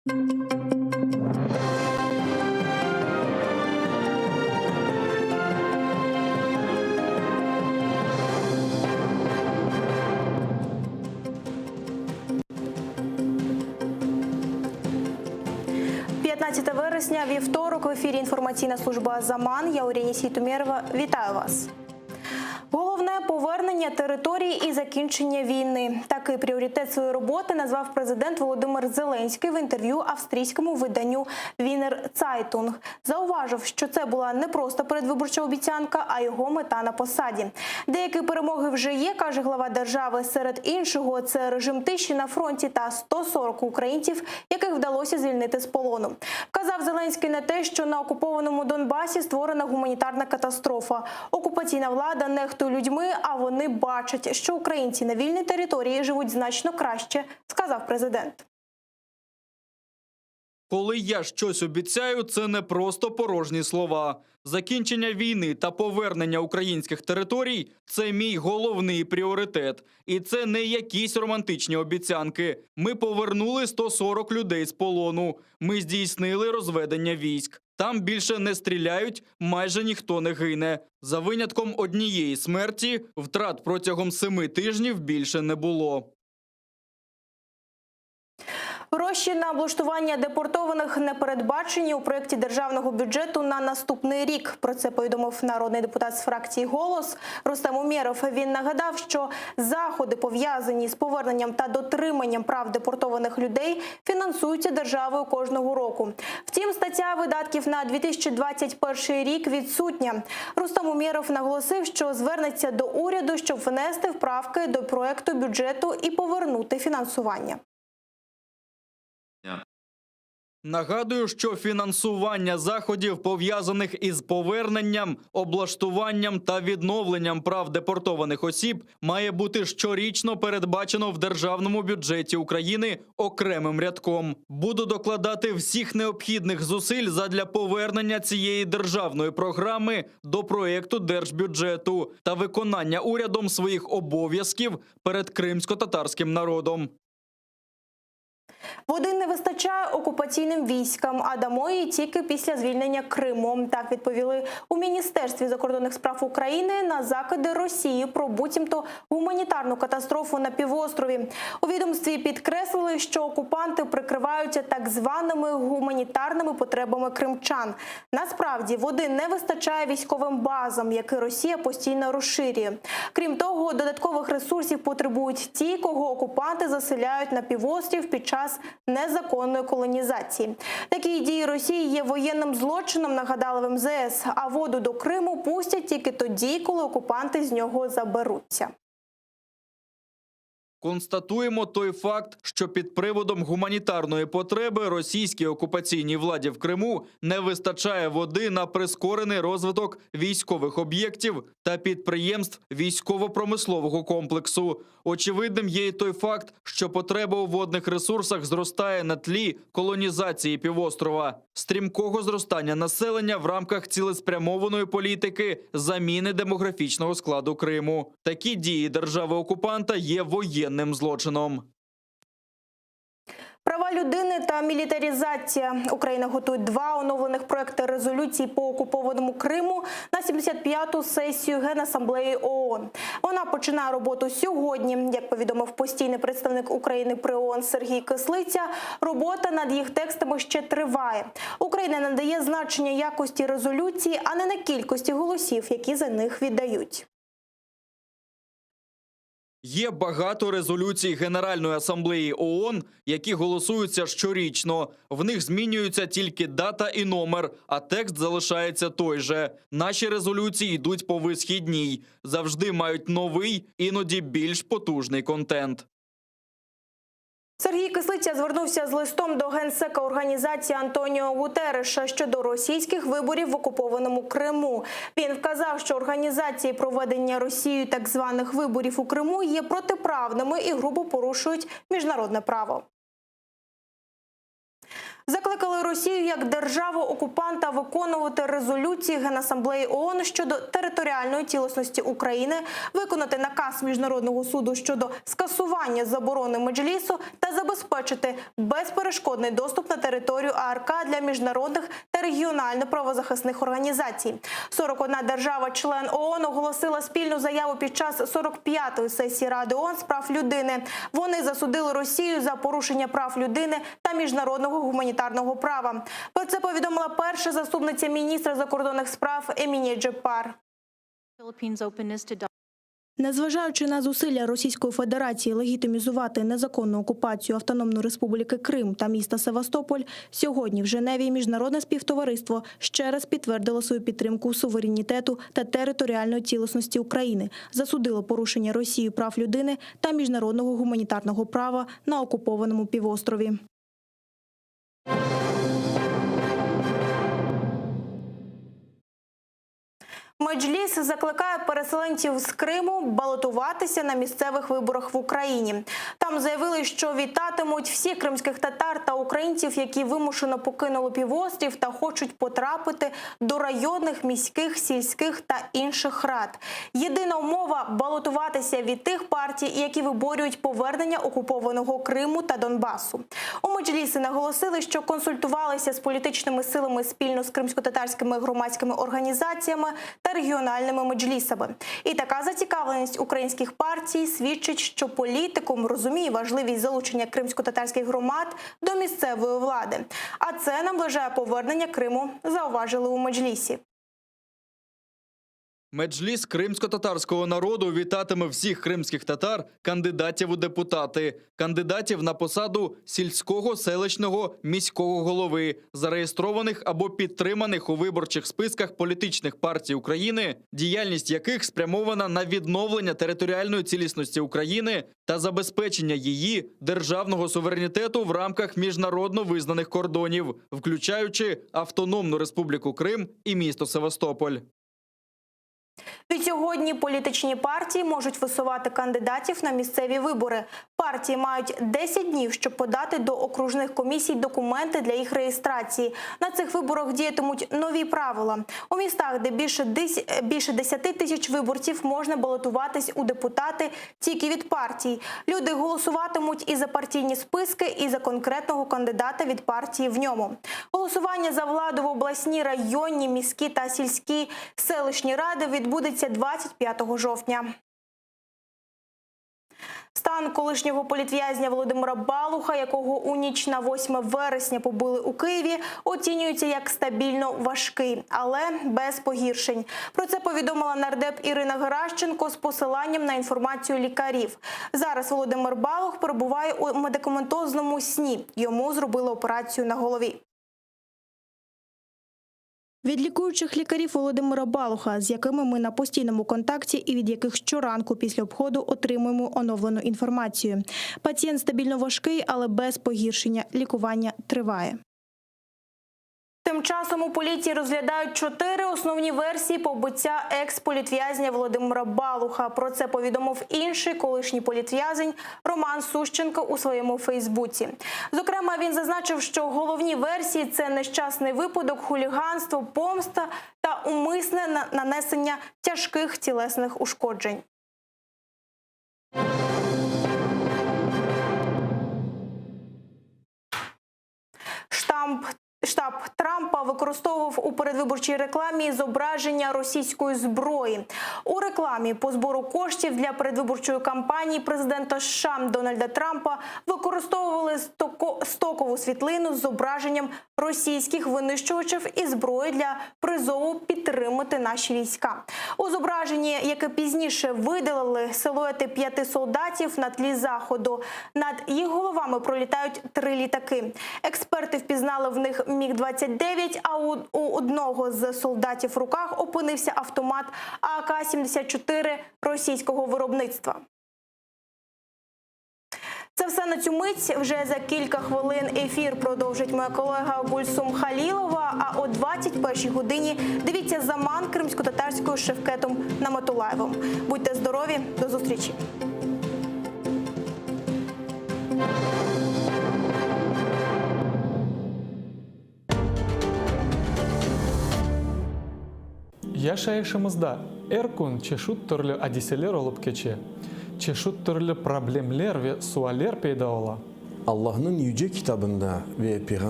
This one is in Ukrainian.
Вересня, вівторок, в ефірі інформаційна служба «Заман». Я Оріні Сітумєрова. Вітаю вас. Головне – повернення території і закінчення війни. Такий пріоритет своєї роботи назвав президент Володимир Зеленський в інтерв'ю австрійському виданню «Вінер Цайтунг». Зауважив, що це була не просто передвиборча обіцянка, а його мета на посаді. Деякі перемоги вже є, каже глава держави. Серед іншого – це режим тиші на фронті та 140 українців, яких вдалося звільнити з полону. Вказав Зеленський на те, що на окупованому Донбасі створена гуманітарна катастрофа. Окупаційна влада нехтує людьми, а вони бачать, що українці на вільній території живуть значно краще, сказав президент. Коли я щось обіцяю, це не просто порожні слова. Закінчення війни та повернення українських територій – це мій головний пріоритет. І це не якісь романтичні обіцянки. Ми повернули 140 людей з полону. Ми здійснили розведення військ. Там більше не стріляють, майже ніхто не гине. За винятком однієї смерті, втрат протягом 7 тижнів більше не було. Гроші на облаштування депортованих не передбачені у проєкті державного бюджету на наступний рік. Про це повідомив народний депутат з фракції «Голос» Рустем Умєров. Він нагадав, що заходи, пов'язані з поверненням та дотриманням прав депортованих людей, фінансуються державою кожного року. Втім, стаття видатків на 2021 рік відсутня. Рустем Умєров наголосив, що звернеться до уряду, щоб внести вправки до проєкту бюджету і повернути фінансування. Нагадую, що фінансування заходів, пов'язаних із поверненням, облаштуванням та відновленням прав депортованих осіб, має бути щорічно передбачено в державному бюджеті України окремим рядком. Буду докладати всіх необхідних зусиль задля повернення цієї державної програми до проєкту держбюджету та виконання урядом своїх обов'язків перед кримсько-татарським народом. Води не вистачає окупаційним військам, а дамо її тільки після звільнення Криму. Так відповіли у Міністерстві закордонних справ України на закиди Росії про буцімто гуманітарну катастрофу на півострові. У відомстві підкреслили, що окупанти прикриваються так званими гуманітарними потребами кримчан. Насправді, води не вистачає військовим базам, які Росія постійно розширює. Крім того, додаткових ресурсів потребують ті, кого окупанти заселяють на півострів під час незаконної колонізації. Такі дії Росії є воєнним злочином, нагадали в МЗС, а воду до Криму пустять тільки тоді, коли окупанти з нього заберуться. Констатуємо той факт, що під приводом гуманітарної потреби російській окупаційній владі в Криму не вистачає води на прискорений розвиток військових об'єктів та підприємств військово-промислового комплексу. Очевидним є й той факт, що потреба у водних ресурсах зростає на тлі колонізації півострова, стрімкого зростання населення в рамках цілеспрямованої політики заміни демографічного складу Криму. Такі дії держави-окупанта є воєнним злочином. Права людини та мілітаризація. Україна готує 2 оновлених проекти резолюцій по окупованому Криму на 75-ту сесію Генасамблеї ООН. Вона починає роботу сьогодні. Як повідомив постійний представник України при ООН Сергій Кислиця, робота над їх текстами ще триває. Україна надає значення якості резолюції, а не на кількості голосів, які за них віддають. Є багато резолюцій Генеральної асамблеї ООН, які голосуються щорічно. В них змінюються тільки дата і номер, а текст залишається той же. Наші резолюції йдуть по висхідній. Завжди мають новий, іноді більш потужний контент. Сергій Кислиця звернувся з листом до генсека організації Антоніо Гутерреша щодо російських виборів в окупованому Криму. Він вказав, що організації проведення Росією так званих виборів у Криму є протиправними і грубо порушують міжнародне право. Закликали Росію як державу-окупанта виконувати резолюції Генасамблеї ООН щодо територіальної цілісності України, виконати наказ Міжнародного суду щодо скасування заборони Меджлісу та забезпечити безперешкодний доступ на територію АРК для міжнародних та регіонально-правозахисних організацій. 41 держава-член ООН оголосила спільну заяву під час 45-ї сесії Ради ООН з прав людини. Вони засудили Росію за порушення прав людини та міжнародного гуманітарного права. Про це повідомила перша заступниця міністра закордонних справ Емінє Джепар. Незважаючи на зусилля Російської Федерації легітимізувати незаконну окупацію Автономної Республіки Крим та міста Севастополь, сьогодні в Женеві міжнародне співтовариство ще раз підтвердило свою підтримку суверенітету та територіальної цілісності України, засудило порушення Росією прав людини та міжнародного гуманітарного права на окупованому півострові. Меджліс закликає переселенців з Криму балотуватися на місцевих виборах в Україні. Там заявили, що вітатимуть всіх кримських татар та українців, які вимушено покинули півострів та хочуть потрапити до районних, міських, сільських та інших рад. Єдина умова – балотуватися від тих партій, які виборюють повернення окупованого Криму та Донбасу. У Меджлісі наголосили, що консультувалися з політичними силами спільно з кримсько-татарськими громадськими організаціями та регіональними меджлісами. І така зацікавленість українських партій свідчить, що політикум розуміє важливість залучення кримсько-татарських громад до місцевої влади. А це наближає повернення Криму, зауважили у Меджлісі. Меджліс кримсько-татарського народу вітатиме всіх кримських татар, кандидатів у депутати, кандидатів на посаду сільського, селищного, міського голови, зареєстрованих або підтриманих у виборчих списках політичних партій України, діяльність яких спрямована на відновлення територіальної цілісності України та забезпечення її державного суверенітету в рамках міжнародно визнаних кордонів, включаючи Автономну Республіку Крим і місто Севастополь. Відсьогодні політичні партії можуть висувати кандидатів на місцеві вибори. Партії мають 10 днів, щоб подати до окружних комісій документи для їх реєстрації. На цих виборах діятимуть нові правила. У містах, де більше 10 тисяч виборців, можна балотуватись у депутати тільки від партій. Люди голосуватимуть і за партійні списки, і за конкретного кандидата від партії в ньому. Голосування за владу в обласні, районні, міські та сільські селищні ради відбудеться 25 жовтня. Стан колишнього політв'язня Володимира Балуха, якого у ніч на 8 вересня побили у Києві, оцінюється як стабільно важкий, але без погіршень. Про це повідомила нардеп Ірина Геращенко з посиланням на інформацію лікарів. Зараз Володимир Балух перебуває у медикаментозному сні. Йому зробили операцію на голові. Від лікуючих лікарів Володимира Балуха, з якими ми на постійному контакті і від яких щоранку після обходу отримуємо оновлену інформацію. Пацієнт стабільно важкий, але без погіршення. Лікування триває. Тим часом у поліції розглядають 4 основні версії побиття екс-політв'язня Володимира Балуха. Про це повідомив інший колишній політв'язень Роман Сущенко у своєму Фейсбуці. Зокрема, він зазначив, що головні версії – це нещасний випадок, хуліганство, помста та умисне нанесення тяжких тілесних ушкоджень. Штаб Трампа використовував у передвиборчій рекламі зображення російської зброї. У рекламі по збору коштів для передвиборчої кампанії президента США Дональда Трампа використовували стокову світлину з зображенням російських винищувачів і зброї для призову підтримати наші війська. У зображенні, яке пізніше видалили, силуети 5 солдатів на тлі заходу. Над їх головами пролітають 3 літаки. Експерти впізнали в них МіГ-29, а у одного з солдатів в руках опинився автомат АК-74 російського виробництва. Це все на цю мить. Вже за кілька хвилин ефір продовжить моя колега Гульсум Халілова. А о 21-й годині дивіться «Заман» кримсько-татарською Шевкетом Наматулаєвим. Будьте здорові, до зустрічі! Yaşayışımızda her gün çeşit türlü hadiseler olup geçe. Çeşit türlü problemler ve sualler peyda ola. Allah'ın yüce kitabında ve Peygamber